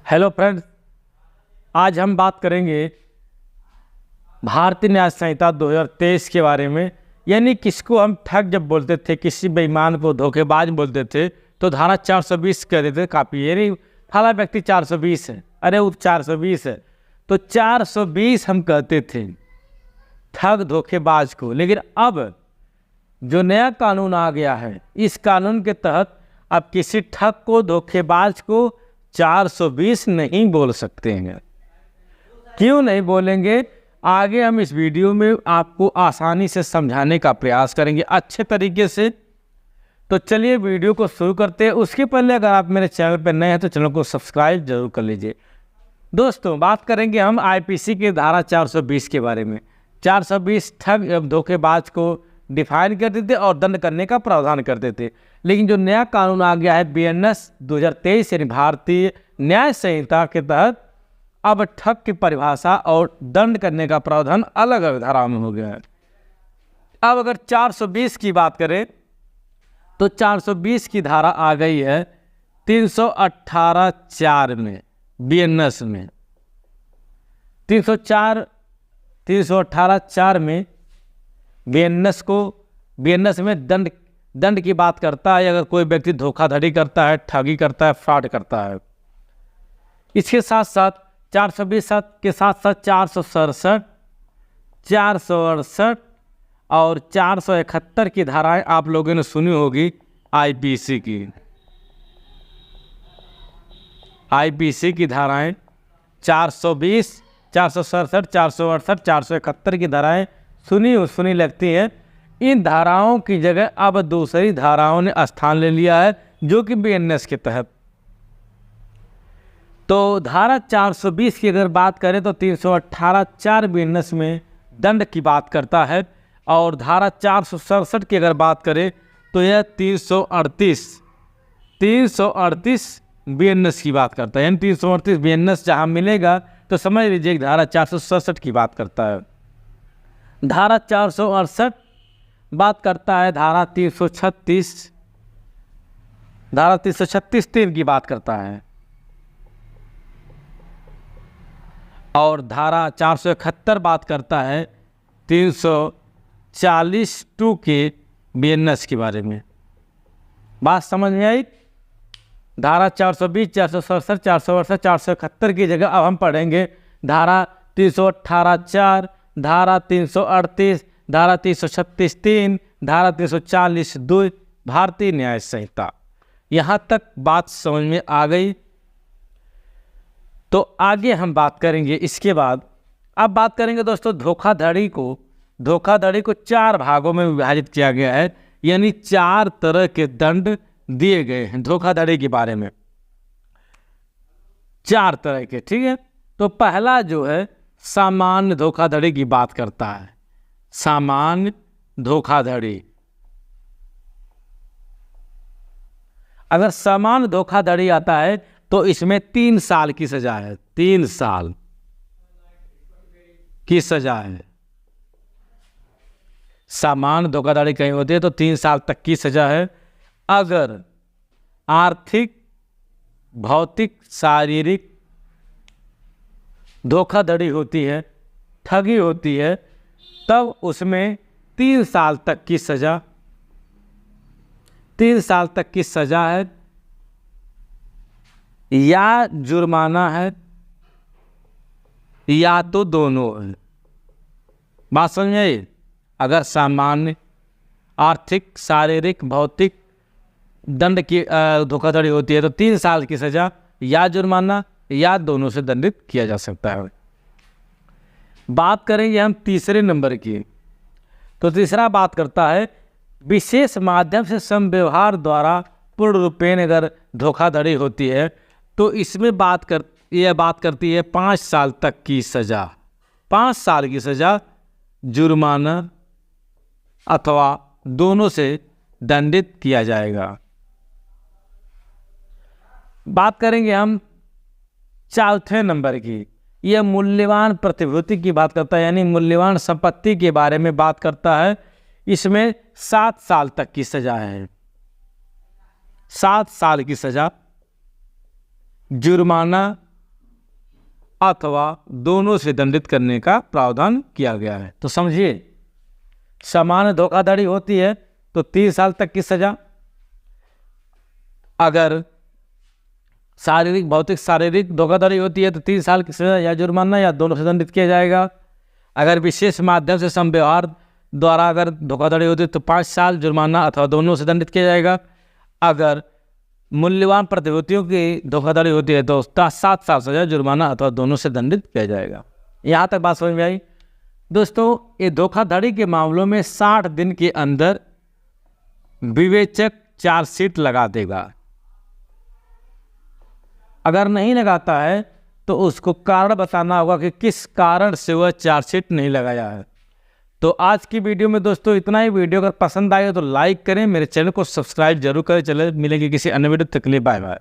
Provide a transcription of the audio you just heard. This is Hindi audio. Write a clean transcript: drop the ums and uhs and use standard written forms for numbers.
हेलो फ्रेंड्स, आज हम बात करेंगे भारतीय न्याय संहिता 2023 के बारे में। यानी किसको हम ठग जब बोलते थे, किसी बेईमान को धोखेबाज बोलते थे तो धारा 420 कह देते काफ़ी। यानी फला व्यक्ति 420 है, अरे वो 420 है, तो 420 हम कहते थे ठग धोखेबाज को। लेकिन अब जो नया कानून आ गया है, इस कानून के तहत अब किसी ठग को धोखेबाज को 420 नहीं बोल सकते हैं। क्यों नहीं बोलेंगे, आगे हम इस वीडियो में आपको आसानी से समझाने का प्रयास करेंगे अच्छे तरीके से। तो चलिए वीडियो को शुरू करते हैं। उसके पहले अगर आप मेरे चैनल पर नए हैं तो चैनल को सब्सक्राइब जरूर कर लीजिए। दोस्तों, बात करेंगे हम आईपीसी की धारा 420 के बारे में। 420 ठग एवं धोखेबाज को डिफाइन करते थे और दंड करने का प्रावधान करते थे। लेकिन जो नया कानून आ गया है बीएनएस 2023 यानी भारतीय न्याय संहिता के तहत अब ठग की परिभाषा और दंड करने का प्रावधान अलग अलग धारा में हो गया है। अब अगर 420 की बात करें तो 420 की धारा आ गई है 318(4) में बीएनएस में। 318(4) में बीएनएस में दंड की बात करता है अगर कोई व्यक्ति धोखाधड़ी करता है, ठगी करता है, फ्रॉड करता है। इसके साथ साथ 420 के साथ साथ 467, 468 और 471 की धाराएं आप लोगों ने सुनी होगी आईपीसी की धाराएं 420, 467, 468, 471 की धाराएं सुनी लगती हैं। इन धाराओं की जगह अब दूसरी धाराओं ने स्थान ले लिया है जो कि बीएनएस के तहत। तो धारा 420 की अगर बात करें तो 318(4) बीएनएस में दंड की बात करता है और धारा 467 की अगर बात करें तो यह 338 बीएनएस की बात करता है। यानी 338 बीएनएस जहाँ मिलेगा तो समझ लीजिए धारा 467 की बात करता है। धारा 468 बात करता है धारा 336(3) की बात करता है और धारा 471 बात करता है 340(2) के बीएनएस के बारे में। बात समझ में आई? धारा 420, 467, 468, 471 की जगह अब हम पढ़ेंगे धारा 318(4), धारा 338, धारा 336(3), धारा 340(2) भारतीय न्याय संहिता। यहाँ तक बात समझ में आ गई। तो आगे हम बात करेंगे इसके बाद। अब बात करेंगे दोस्तों धोखाधड़ी को 4 भागों में विभाजित किया गया है। यानी 4 तरह के दंड दिए गए हैं धोखाधड़ी के बारे में, 4 तरह के। ठीक है, तो पहला जो है सामान्य धोखाधड़ी की बात करता है। सामान्य धोखाधड़ी, अगर सामान्य धोखाधड़ी आता है तो इसमें 3 साल की सजा है। 3 साल की सजा है। सामान्य धोखाधड़ी कहीं होती है तो 3 साल तक की सजा है। अगर आर्थिक, भौतिक, शारीरिक धोखाधड़ी होती है, ठगी होती है, तब उसमें 3 साल तक की सजा, 3 साल तक की सजा है या जुर्माना है या तो दोनों है। बात समझ में आई? अगर सामान्य, आर्थिक, शारीरिक, भौतिक दंड की धोखाधड़ी होती है तो 3 साल की सजा या जुर्माना या दोनों से दंडित किया जा सकता है। बात करेंगे हम तीसरे नंबर की। तो तीसरा बात करता है विशेष माध्यम से समव्यवहार द्वारा पूर्ण रूपेण अगर धोखाधड़ी होती है तो इसमें यह बात करती है 5 साल तक की सजा। 5 साल की सजा, जुर्माना अथवा दोनों से दंडित किया जाएगा। बात करेंगे हम चौथे नंबर की। यह मूल्यवान प्रतिभूति की बात करता है, यानी मूल्यवान संपत्ति के बारे में बात करता है। इसमें 7 साल तक की सजा है। 7 साल की सजा, जुर्माना अथवा दोनों से दंडित करने का प्रावधान किया गया है। तो समझिए, सामान्य धोखाधड़ी होती है तो 3 साल तक की सजा, अगर शारीरिक भौतिक शारीरिक धोखाधड़ी होती है तो 3 साल की सजा या जुर्माना या दोनों से दंडित किया जाएगा। अगर विशेष माध्यम से संव्यवहार द्वारा अगर धोखाधड़ी होती है तो 5 साल जुर्माना अथवा दोनों से दंडित किया जाएगा। अगर मूल्यवान प्रतिभूतियों की धोखाधड़ी होती है तो 7 साल सजा, जुर्माना अथवा दोनों से दंडित किया जाएगा। यहाँ तक बात समझ में आई। दोस्तों, ये धोखाधड़ी के मामलों में 60 दिन के अंदर विवेचक चार्जशीट लगा देगा। अगर नहीं लगाता है तो उसको कारण बताना होगा कि किस कारण से वह चार्जशीट नहीं लगाया है। तो आज की वीडियो में दोस्तों इतना ही। वीडियो अगर पसंद आए तो लाइक करें, मेरे चैनल को सब्सक्राइब जरूर करें। चले मिलेंगे किसी अन्य वीडियो तक के लिए, बाय बाय।